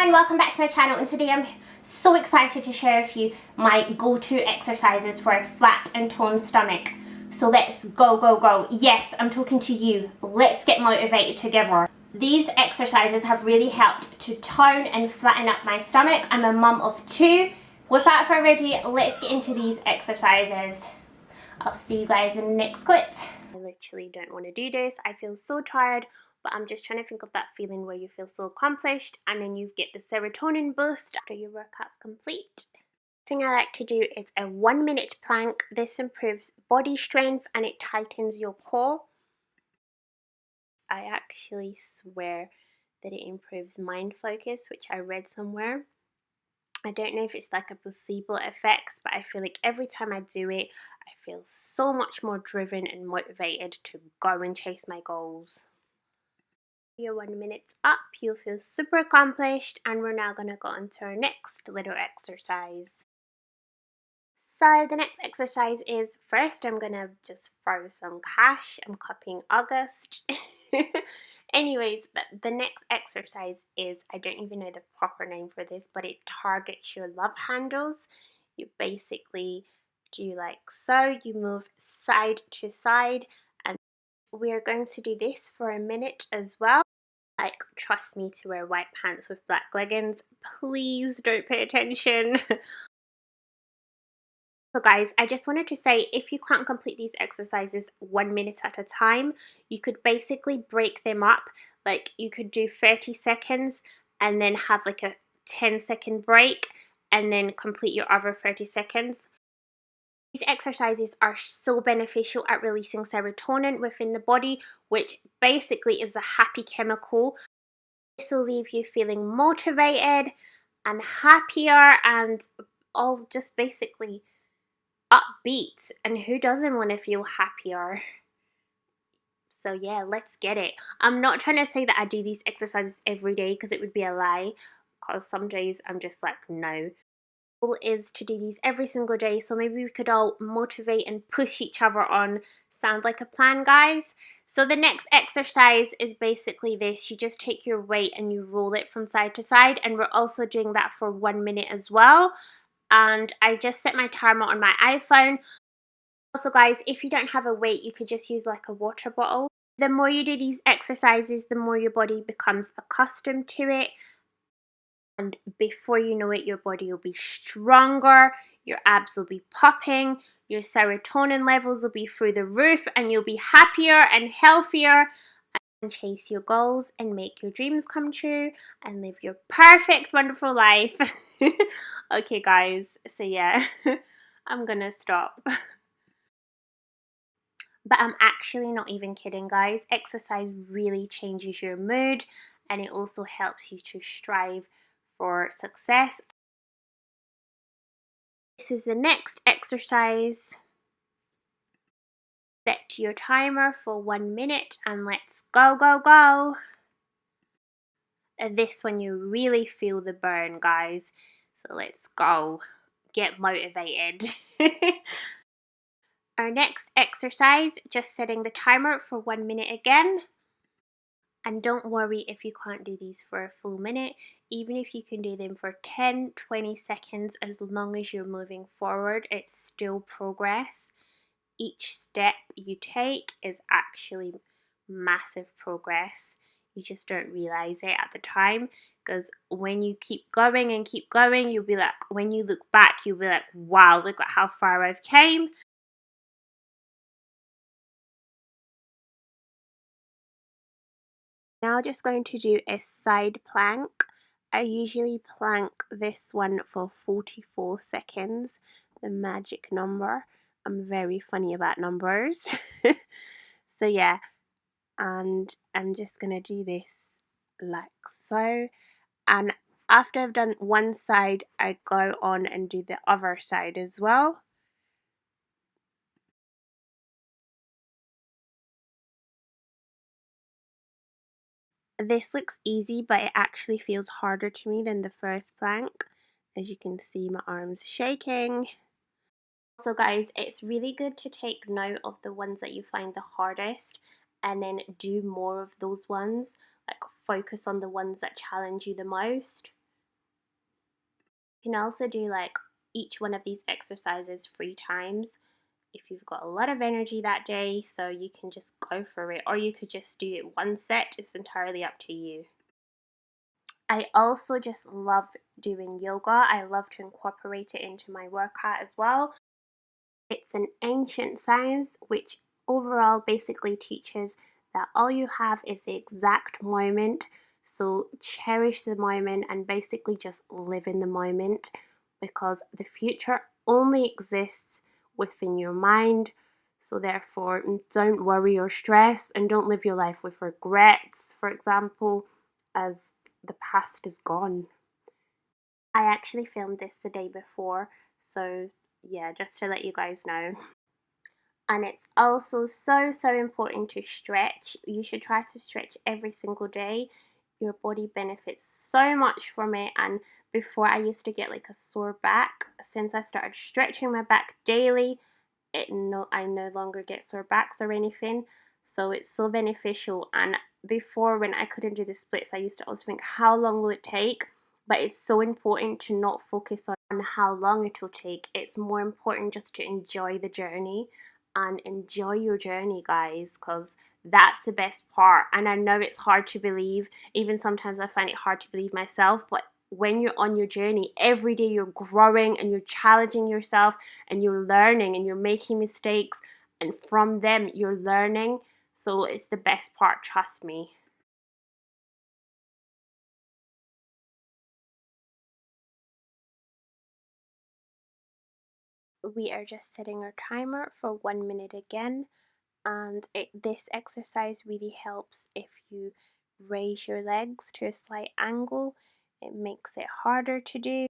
and welcome back to my channel, and today I'm so excited to share with you my go-to exercises for a flat and toned stomach. So let's go. Yes, I'm talking to you. Let's get motivated together. These exercises have really helped to tone and flatten up my stomach. I'm a mum of two. Without further ado, let's get into these exercises. I'll see you guys in the next clip. I literally don't want to do this. I feel so tired, but I'm just trying to think of that feeling where you feel so accomplished and then you get the serotonin boost after your workout's complete. The thing I like to do is a 1 minute plank. This improves body strength and it tightens your core. I actually swear that it improves mind focus, which I read somewhere. I don't know if it's like a placebo effect, but I feel like every time I do it, I feel so much more driven and motivated to go and chase my goals. Your 1 minute's up, you'll feel super accomplished, and we're now going to go on to our next little exercise. So the next exercise is, first I'm going to just throw some cash. I'm copying August. Anyways, the next exercise is, I don't even know the proper name for this, but it targets your love handles. You basically do like so, you move side to side, and we're going to do this for a minute as well. Like, trust me to wear white pants with black leggings. Please don't pay attention. So guys, I just wanted to say, if you can't complete these exercises 1 minute at a time, you could basically break them up. Like, you could do 30 seconds and then have like a 10-second break and then complete your other 30 seconds. These exercises are so beneficial at releasing serotonin within the body, which basically is a happy chemical. This will leave you feeling motivated and happier and all just basically upbeat, and who doesn't want to feel happier? So yeah, let's get it. I'm not trying to say that I do these exercises every day, because it would be a lie, because some days I'm just like, no. The goal is to do these every single day, so maybe we could all motivate and push each other on. Sound like a plan, guys? So the next exercise is basically this. You just take your weight and you roll it from side to side, and we're also doing that for 1 minute as well. And I just set my timer on my iPhone. Also guys, if you don't have a weight, you could just use like a water bottle. The more you do these exercises, the more your body becomes accustomed to it. And before you know it, your body will be stronger, your abs will be popping, your serotonin levels will be through the roof, and you'll be happier and healthier and chase your goals and make your dreams come true and live your perfect, wonderful life. Okay guys, so yeah, I'm gonna stop. But I'm actually not even kidding, guys. Exercise really changes your mood, and it also helps you to strive for success. This is the next exercise. Set your timer for 1 minute and let's go. This one you really feel the burn, guys. So let's go. Get motivated. Our next exercise, just setting the timer for 1 minute again. And don't worry if you can't do these for a full minute. Even if you can do them for 10-20 seconds, as long as you're moving forward, it's still progress. Each step you take is actually massive progress. You just don't realize it at the time, because when you keep going and keep going, you'll be like, when you look back, you'll be like, wow, look at how far I've came. Now just going to do a side plank. I usually plank this one for 44 seconds, the magic number. I'm very funny about numbers. So yeah, and I'm just going to do this like so. And after I've done one side, I go on and do the other side as well. This looks easy, but it actually feels harder to me than the first plank. As you can see, my arm's shaking. So guys, it's really good to take note of the ones that you find the hardest and then do more of those ones. Like, focus on the ones that challenge you the most. You can also do like each one of these exercises 3 times if you've got a lot of energy that day, so you can just go for it, or you could just do it one set. It's entirely up to you. I also just love doing yoga. I love to incorporate it into my workout as well. It's an ancient science which overall basically teaches that all you have is the exact moment. So cherish the moment and basically just live in the moment, because the future only exists within your mind. So therefore, don't worry or stress, and don't live your life with regrets, for example, as the past is gone. I actually filmed this the day before, so yeah, just to let you guys know. And it's also so important to stretch. You should try to stretch every single day. Your body benefits so much from it. And before, I used to get like a sore back. Since I started stretching my back daily, I no longer get sore backs or anything. So it's so beneficial. And before, when I couldn't do the splits, I used to always think, how long will it take? But it's so important to not focus on how long it will take. It's more important just to enjoy the journey, and enjoy your journey, guys, because that's the best part. And I know it's hard to believe. Even sometimes I find it hard to believe myself, but when you're on your journey, every day you're growing and you're challenging yourself and you're learning and you're making mistakes, and from them you're learning. So it's the best part, trust me. We are just setting our timer for 1 minute again, and this exercise really helps if you raise your legs to a slight angle. It makes it harder to do.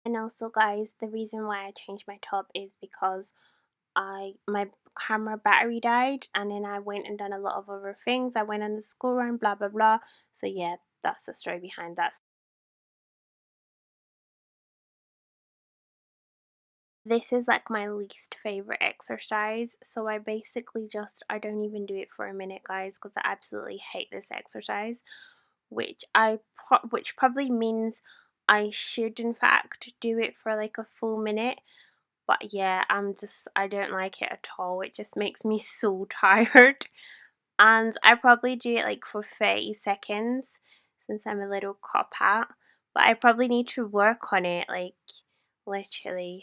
And also, guys, the reason why I changed my top is because my camera battery died, and then I went and done a lot of other things. I went on the school run, blah blah blah. So yeah, that's the story behind that. This is like my least favorite exercise, so I don't even do it for a minute, guys, because I absolutely hate this exercise, which probably means I should in fact do it for like a full minute. But yeah, I don't like it at all. It just makes me so tired. And I probably do it like for 30 seconds since I'm a little cop out. But I probably need to work on it, like literally.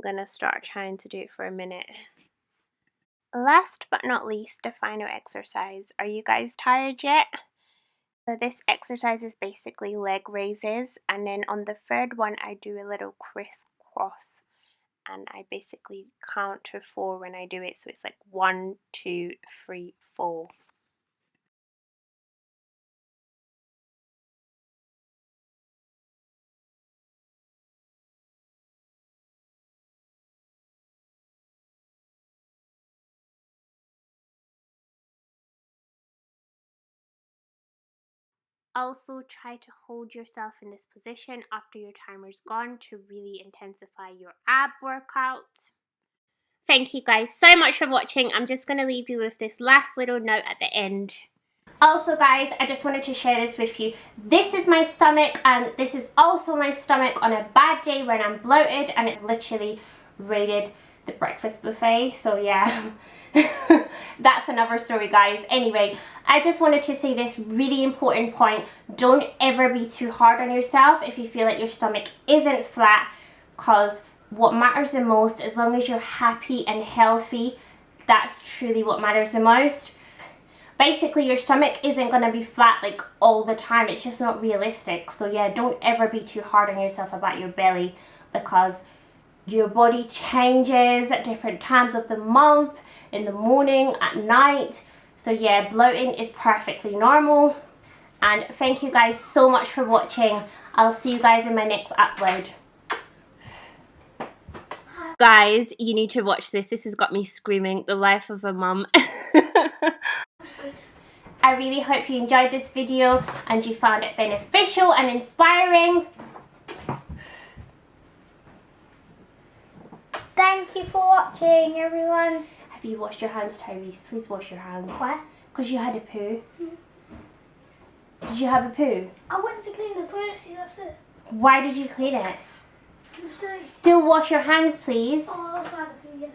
I'm gonna start trying to do it for a minute. Last but not least, the final exercise. Are you guys tired yet? So this exercise is basically leg raises, and then on the third one I do a little crisscross, and I basically count to 4 when I do it, so it's like 1, 2, 3, 4. Also, try to hold yourself in this position after your timer's gone to really intensify your ab workout. Thank you guys so much for watching. I'm just going to leave you with this last little note at the end. Also, guys, I just wanted to share this with you. This is my stomach, and this is also my stomach on a bad day when I'm bloated, and it literally raided the breakfast buffet. So yeah, that's another story, guys. Anyway, I just wanted to say this really important point. Don't ever be too hard on yourself if you feel like your stomach isn't flat, because what matters the most, as long as you're happy and healthy, that's truly what matters the most. Basically, your stomach isn't going to be flat like all the time. It's just not realistic. So yeah, don't ever be too hard on yourself about your belly, because your body changes at different times of the month, in the morning, at night. So yeah, bloating is perfectly normal. And thank you guys so much for watching. I'll see you guys in my next upload. Guys, you need to watch this. This has got me screaming, the life of a mum. I really hope you enjoyed this video and you found it beneficial and inspiring. Thank you for watching, everyone. Have you washed your hands, Tyrese? Please wash your hands. Why? Because you had a poo. Did you have a poo? I went to clean the toilet seat, that's it. Why did you clean it? Just doing... Still wash your hands, please. Oh, that's why I had to pee, yeah.